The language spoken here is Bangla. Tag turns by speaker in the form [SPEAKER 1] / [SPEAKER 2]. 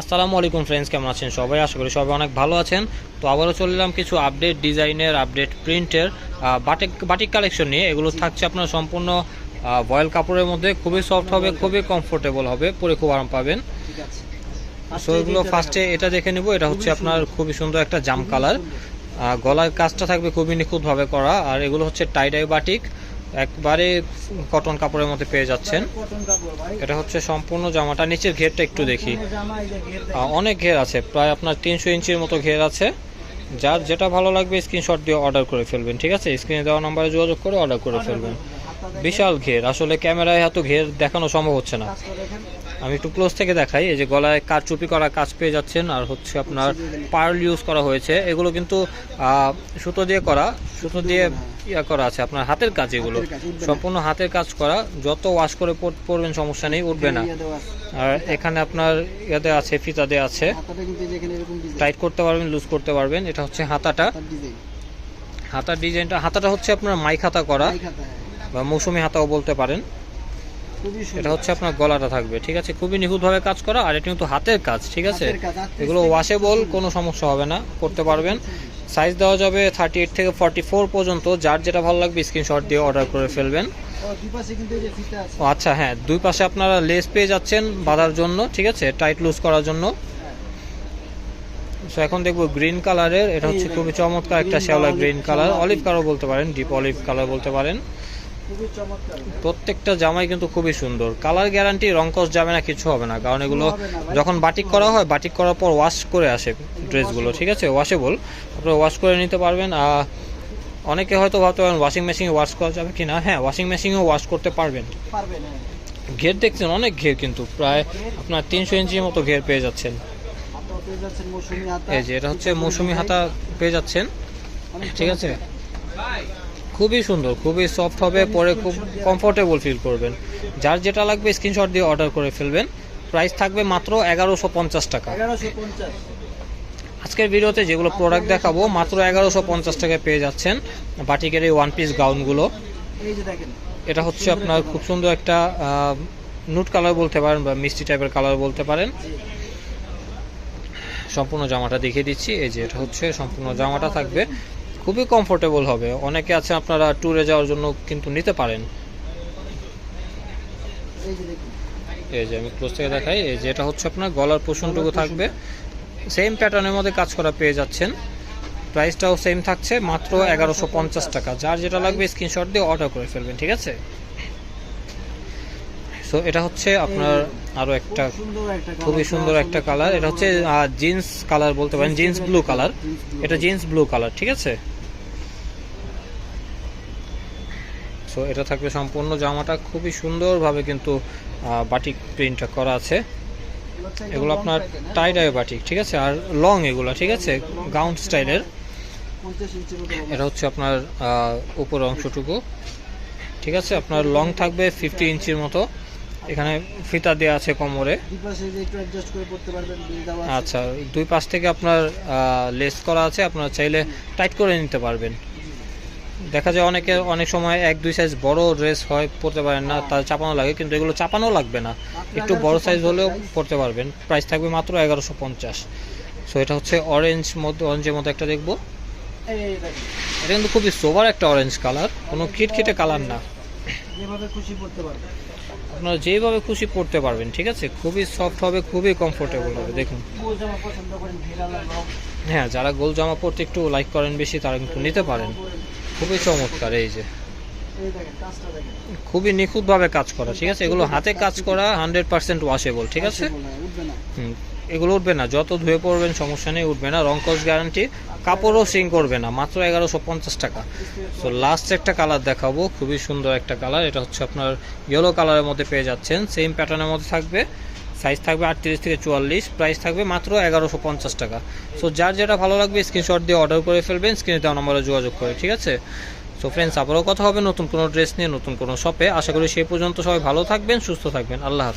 [SPEAKER 1] আসসালামু আলাইকুম ফ্রেন্ডস, কেমন আছেন সবাই? আশা করি সবাই অনেক ভালো আছেন। তো আবারও চলে এলাম কিছু আপডেট ডিজাইনের, আপডেট প্রিন্টের বাটিক কালেকশন নিয়ে। এগুলো থাকছে আপনার সম্পূর্ণ ভয়েল কাপড়ের মধ্যে, খুবই সফট হবে, খুবই কমফোর্টেবল হবে, পরে খুব আরাম পাবেন। সো এগুলো ফার্স্টে এটা দেখে নেব। এটা হচ্ছে আপনার খুবই সুন্দর একটা জাম কালার, গলার কাজটা থাকবে খুবই নিখুঁতভাবে করা। আর এগুলো হচ্ছে টাই ডাই বাটিক, একবারে কটন কাপড়ের মধ্যে পেয়ে যাচ্ছেন। এটা হচ্ছে সম্পূর্ণ জামাটা। নিচের ঘেরটা একটু দেখি, অনেক ঘের আছে, প্রায় আপনার 300 ইঞ্চির মতো ঘের আছে। যার যেটা ভালো লাগবে স্ক্রিনশট দিয়ে অর্ডার করে ফেলবেন, ঠিক আছে? স্ক্রিনে দেওয়া নাম্বারে যোগাযোগ করে অর্ডার করে ফেলবেন। বিশাল ঘের, আসলে ক্যামেরায় এত ঘের দেখানো সম্ভব হচ্ছে না। আমি একটু ক্লোজ থেকে দেখাই। এই যে গলায় কারচুপি করা কাজ পেয়ে যাচ্ছেন, আর হচ্ছে আপনার পার্ল ইউজ করা হয়েছে। এগুলো কিন্তু সুতো দিয়ে করা, সুতো দিয়ে করা আছে। আপনার হাতের কাজ, এগুলো সম্পূর্ণ হাতের কাজ করা। যত ওয়াশ করে পরবেন সমস্যা নেই, উঠবে না। আর এখানে আপনার ইয়াতে আছে, ফিতা দিয়ে আছে, টাইট করতে পারবেন, লুজ করতে পারবেন। এটা হচ্ছে হাতাটা, হাতার ডিজাইনটা। হাতাটা হচ্ছে আপনার মাইক হাতা করা বা মৌসুমি হাতাও বলতে পারেন। এটা হচ্ছে আপনার গলাটা থাকবে, ঠিক আছে? খুবই নিখুঁতভাবে কাজ করা, আর এটা কিন্তু হাতের কাজ, ঠিক আছে? এগুলো ওয়াশেবল, কোনো সমস্যা হবে না, করতে পারবেন। সাইজ দেওয়া যাবে 38 থেকে 44 পর্যন্ত। যার যেটা ভালো লাগবে স্ক্রিনশট দিয়ে অর্ডার করে ফেলবেন। আচ্ছা, হ্যাঁ, দুই পাশে আপনারা লেস পেয়ে যাচ্ছেন বাঁধার জন্য, ঠিক আছে? টাইট লুজ করার জন্য। সো এখন দেখবো গ্রিন কালারের। এটা হচ্ছে খুবই চমৎকার একটা শ্যাওলা গ্রিন কালার, অলিভ কালার বলতে পারেন, ডিপ অলিভ কালার বলতে পারেন। প্রত্যেকটা জামাই কিন্তু খুবই সুন্দর। কালার গ্যারান্টি, রংকস যাবে না, কিছু হবে না। কারণ এগুলো যখন বাটিক করা হয়, বাটিক করার পর ওয়াশ করে আসে ড্রেসগুলো, ঠিক আছে? ওয়াশেবল, আপনারা ওয়াশ করে নিতে পারবেন। অনেকে হয়তো ভাবতে পারেন ওয়াশিং মেশিনে ওয়াশ করা যাবে কি না। হ্যাঁ, ওয়াশিং মেশিনেও ওয়াশ করতে পারবেন। ঘের দেখছেন, অনেক ঘের, কিন্তু প্রায় আপনার 300 ইঞ্চির মতো ঘের পেয়ে যাচ্ছেন। এই যে এটা হচ্ছে মৌসুমি হাতা পেয়ে যাচ্ছেন, ঠিক আছে? খুবই সুন্দর, খুবই সফট হবে, পরে খুব কমফোর্টেবল ফিল করবেন। যার যেটা লাগবে স্ক্রিনশট দিয়ে অর্ডার করে ফেলবেন। প্রাইস থাকবে মাত্র 1150 টাকা। আজকের ভিডিওতে যেগুলো প্রোডাক্ট দেখাবো মাত্র 1150 টাকায় পেয়ে যাচ্ছেন বাটিকের এই ওয়ান পিস গাউনগুলো। এটা হচ্ছে আপনার খুব সুন্দর একটা নুট কালার বলতে পারেন, বা মিষ্টি টাইপের কালার বলতে পারেন। সম্পূর্ণ জামাটা দেখিয়ে দিচ্ছি। এই যে এটা হচ্ছে সম্পূর্ণ জামাটা থাকবে, খুবই কমফোর্টেবল হবে। অনেকে আছে আপনারা ট্যুরে যাওয়ার জন্য কিন্তু নিতে পারেন। এই যে আমি ক্লোজ থেকে দেখাই। এই যে এটা হচ্ছে আপনার গলার পোর্শনটুকু থাকবে, সেম প্যাটার্নের মধ্যে কাজ করা পেয়ে যাচ্ছেন। প্রাইসটাও সেম থাকছে, মাত্র 1150 টাকা। যার যেটা লাগবে স্ক্রিনশট দিয়ে অর্ডার করে ফেলবেন, ঠিক আছে? সো এটা হচ্ছে আপনার আরও একটা খুবই সুন্দর একটা কালার। এটা হচ্ছে জিন্স কালার বলতে পারেন, জিন্স ব্লু কালার। এটা জিন্স ব্লু কালার, ঠিক আছে? সো এটা থাকবে সম্পূর্ণ জামাটা, খুবই সুন্দরভাবে কিন্তু বাটিক প্রিন্টটা করা আছে। এগুলো আপনার টাই ডাই বাটিক, ঠিক আছে? আর লং এগুলো, ঠিক আছে? গাউন স্টাইলের। এটা হচ্ছে আপনার উপর অংশটুকু, ঠিক আছে? আপনার লং থাকবে 50 ইঞ্চির মতো। এখানে ফিতা দেওয়া আছে কোমরে। আচ্ছা, দুই পাশ থেকে আপনার লেস করা আছে, আপনারা চাইলে টাইট করে নিতে পারবেন। দেখা যায় অনেকে অনেক সময় 1-2 সাইজ বড় ড্রেস হয়, পরতে পারেন না, তার চাপানো লাগে, কিন্তু এগুলো চাপানো লাগবে না, একটু বড় সাইজ হলেও পরতে পারবেন। প্রাইস থাকবে মাত্র 1150। সো এটা হচ্ছে অরেঞ্জের মধ্যে একটা দেখবো। এটা কিন্তু খুবই সোবার একটা অরেঞ্জ কালার, কোনো খিটখিটে কালার না। আপনারা যেভাবে খুশি পড়তে পারবেন, ঠিক আছে? খুবই সফট হবে, খুবই কমফোর্টেবল হবে। দেখুন, হ্যাঁ, যারা গোল জামা পরতে একটু লাইক করেন বেশি, তারা কিন্তু নিতে পারেন। খুবই চমৎকার। এই যে খুবই নিখুঁতভাবে কাজ করা, ঠিক আছে? এগুলো হাতে কাজ করা, 100% ওয়াশেবল, ঠিক আছে? এগুলো উঠবে না, যত ধুয়ে পড়বেন সমস্যা নেই, উঠবে না। রংকস গ্যারান্টি, কাপড়ও সিং করবে না। মাত্র 1150 টাকা। তো লাস্ট একটা কালার দেখাবো, খুবই সুন্দর একটা কালার। এটা হচ্ছে আপনার ইয়েলো কালারের মধ্যে পেয়ে যাচ্ছেন, সেম প্যাটার্নের মধ্যে থাকবে। সাইজ থাকবে 38 থেকে 44। প্রাইস থাকবে মাত্র 1150 টাকা। সো যার যেটা ভালো লাগবে স্ক্রিনশট দিয়ে অর্ডার করে ফেলবেন, স্ক্রিনে দেওয়া নম্বরে যোগাযোগ করে, ঠিক আছে? সো ফ্রেন্ডস, আবারও কথা হবে নতুন কোনো ড্রেস নিয়ে, নতুন কোনো শপে। আশা করি সেই পর্যন্ত সবাই ভালো থাকবেন, সুস্থ থাকবেন। আল্লাহ হাফেজ।